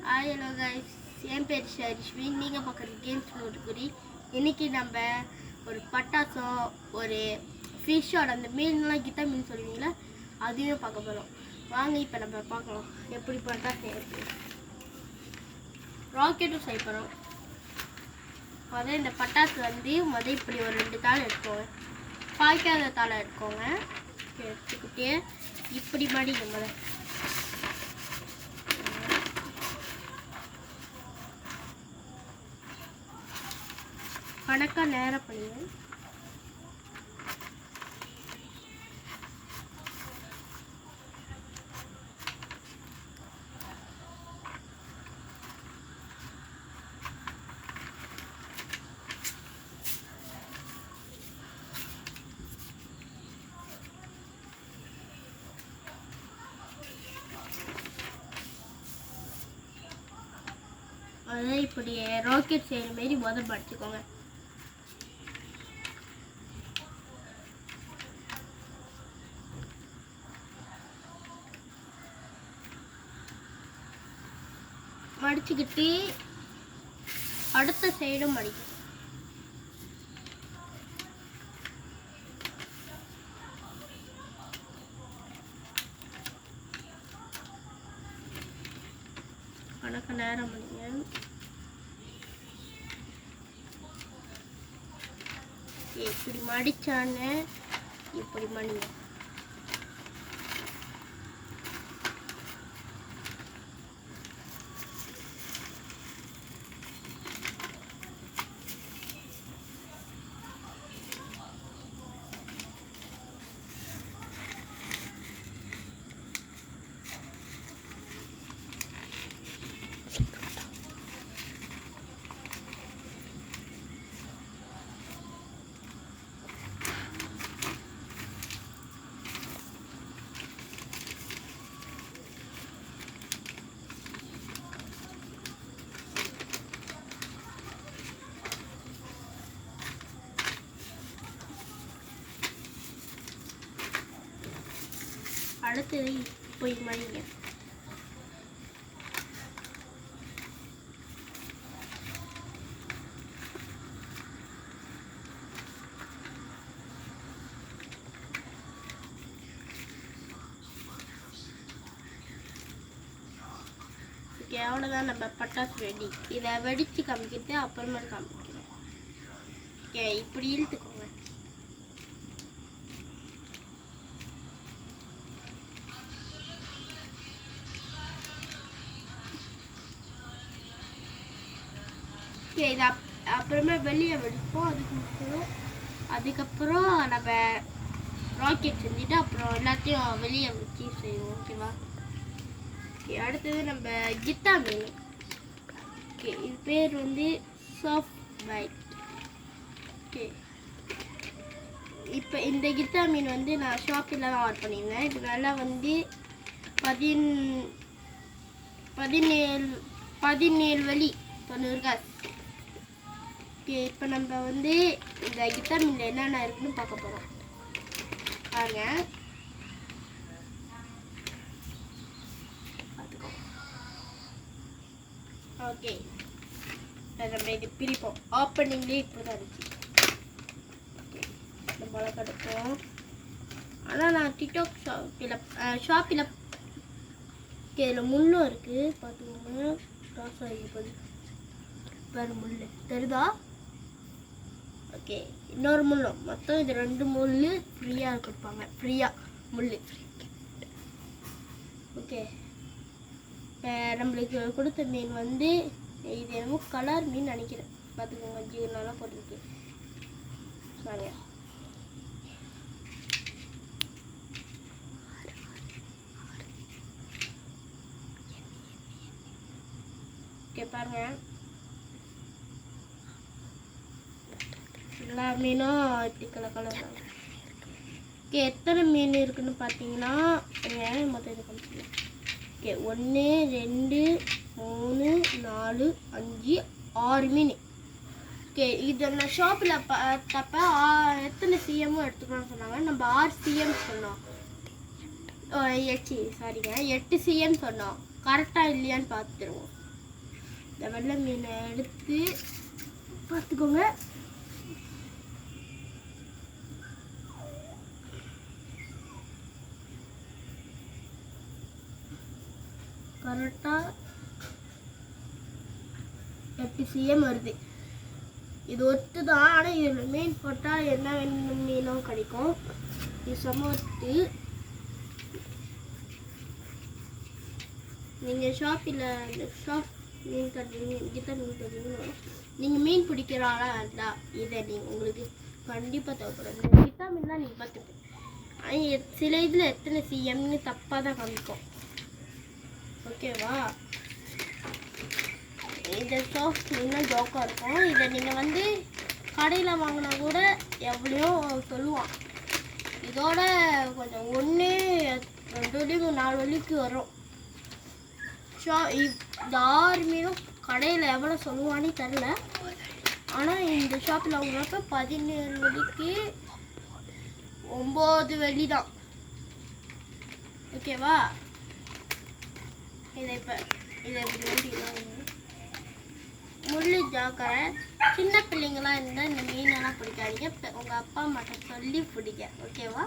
Hi hello guys, என் பேர் ஷரிஷ்வி. நீங்கள் பார்க்குற கேம்ஸ் நோட்டுக்குறி. இன்றைக்கி நம்ம ஒரு பட்டாசும் ஒரு ஃபிஷ்ஷோட அந்த மீன்லாம் கிட்ட மீன் சொல்லுவீங்களா, அதையும் பார்க்க போகிறோம். வாங்க இப்போ நம்ம பார்க்கலாம் எப்படி பட்டாசு எப்படி ராக்கெட்டும் செய்ய போகிறோம். முதல்ல இந்த பட்டாசு இப்படி ஒரு 2 தாளை எடுத்துக்கோங்க. பாய்க்காத தாளை எடுத்துக்கோங்க. எடுத்துக்கிட்டே இப்படி மடிங்க. முதல்ல கணக்காக நேரம் பண்ணுங்க. அதான் இப்படி ராக்கெட் செய்கிற மாரி முதல் படிச்சுக்கோங்க. மடிச்சுக்கிட்டு அடுத்த சைடும் மடிக்கும். கணக்கு நேரம் மடிங்க. இப்படி மடிச்சான்னு இப்படி மடிங்க. அடுத்தது போய் மடிங்க. அவ்வளோதான், நம்ம பட்டாசு ரெடி. இதை வெடித்து காமிக்கிட்டு அப்புறமா காமிக்கிறேன். இப்படி இழுத்துக்கோங்க. இது அப்புறமா வெளியே வெடிப்போம். அதுக்கப்புறம் நம்ம ராக்கெட் செஞ்சுட்டு அப்புறம் எல்லாத்தையும் வெளியே வச்சு செய்வோம். ஓகேவா? அடுத்தது நம்ம கித்தா மீன். இது பேர் சாஃப்ட் பைட். இப்போ இந்த கித்தா மீன் நான் ஷாப்பில் தான் ஆர்டர் பண்ணியிருந்தேன். இது நல்லா 17 வழி 90 காசு. இப்போ நம்ம இந்த கித்தா மீனில் என்னென்ன இருக்குன்னு பார்க்க போகிறோம். பாருங்க. ஓகே, நம்ம இது பிரிப்போம். ஓப்பனிங்லேயே இப்படி தான் இருந்துச்சு. நம்ம பழக்கம் எடுப்போம். ஆனால் நான் டிக்டாக் ஷாப்பில் இதில் முள்ளும் இருக்குது. பார்த்துக்கோங்க. டாஸ் ஆகிப்போது வேறு முள் தெரியுதா? ஓகே, இன்னொரு முள்ளும். மொத்தம் இது 2 முள் ஃப்ரீயாக கொடுப்பாங்க. ஃப்ரீயாக முள். ஓகே, இப்போ நம்மளுக்கு கொடுத்த மீன் இது என்னமோ கலர் மீன் நினைக்கிறேன். பார்த்துக்கோங்க, ஜீவனாலாம் போட்டிருக்கு. பாருங்க. ஓகே, பாருங்க. எல்லா மீனும் இப்படி கலர். ஓகே, எத்தனை மீன் இருக்குன்னு பார்த்தீங்கன்னா மொத்தம் இது காமிச்சிக்கலாம். ஓகே, 1 2 3 4 5 6 மீன். ஓகே, இது நான் ஷாப்பில் பார்த்தப்ப எத்தனை சிஎம்மும் எடுத்துக்கணும்னு சொன்னாங்க. நம்ம 6 சிஎம் சொன்னோம். சாரிங்க 8 சிஎம் சொன்னோம். கரெக்டாக இல்லையான்னு பார்த்துருவோம். இந்த வெள்ளை மீனை எடுத்து பார்த்துக்கோங்க. கரெக்டாக 8 cm வருது. இது ஒத்து தான். ஆனால் இதில் மீன் போட்டால் என்ன மீனும் கிடைக்கும். இது சமத்து. நீங்கள் ஷாப்பில் மீன் கட்டுறீங்க, கீதா மீன் கட்டுறீங்கன்னா நீங்கள் மீன் பிடிக்கிறாளா இருந்தா இதை நீங்கள் உங்களுக்கு கண்டிப்பாக தேவைப்படும். இந்த கீதா மீன்லாம் நீங்கள் பார்த்துப்பேன். சில இதில் எத்தனை சிஎம்னு தப்பாக தான் காமிக்கும். ஓகேவா? இந்த சாஃப்ட் மீன்லாம் ஜோக்காக இருக்கும். இதை நீங்கள் வந்து கடையில் வாங்கினா கூட எவ்வளோ சொல்லுவான். இதோட கொஞ்சம் 1 2 வலி 4 வலிக்கு வரும். இந்த 6 மீனும் கடையில் எவ்வளோ சொல்லுவானே தெரில. ஆனால் இந்த ஷாப்பில் வாங்குறப்ப 17 வலிக்கு 9 வலி தான். ஓகேவா? இதை எப்படி முள்ளு ஜாக்கரை. சின்ன பிள்ளைங்களாம் இருந்தால் இந்த மீனெல்லாம் பிடிக்காதீங்க. உங்கள் அப்பா அம்மாட்ட சொல்லி பிடிக்க. ஓகேவா?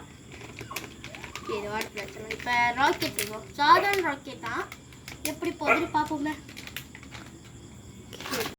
இது வாட்டர் வச்சலாம். இப்போ ராக்கெட் செய்வோம். சாதாரண ராக்கெட் தான். எப்படி போகுதுன்னு பார்ப்போமே.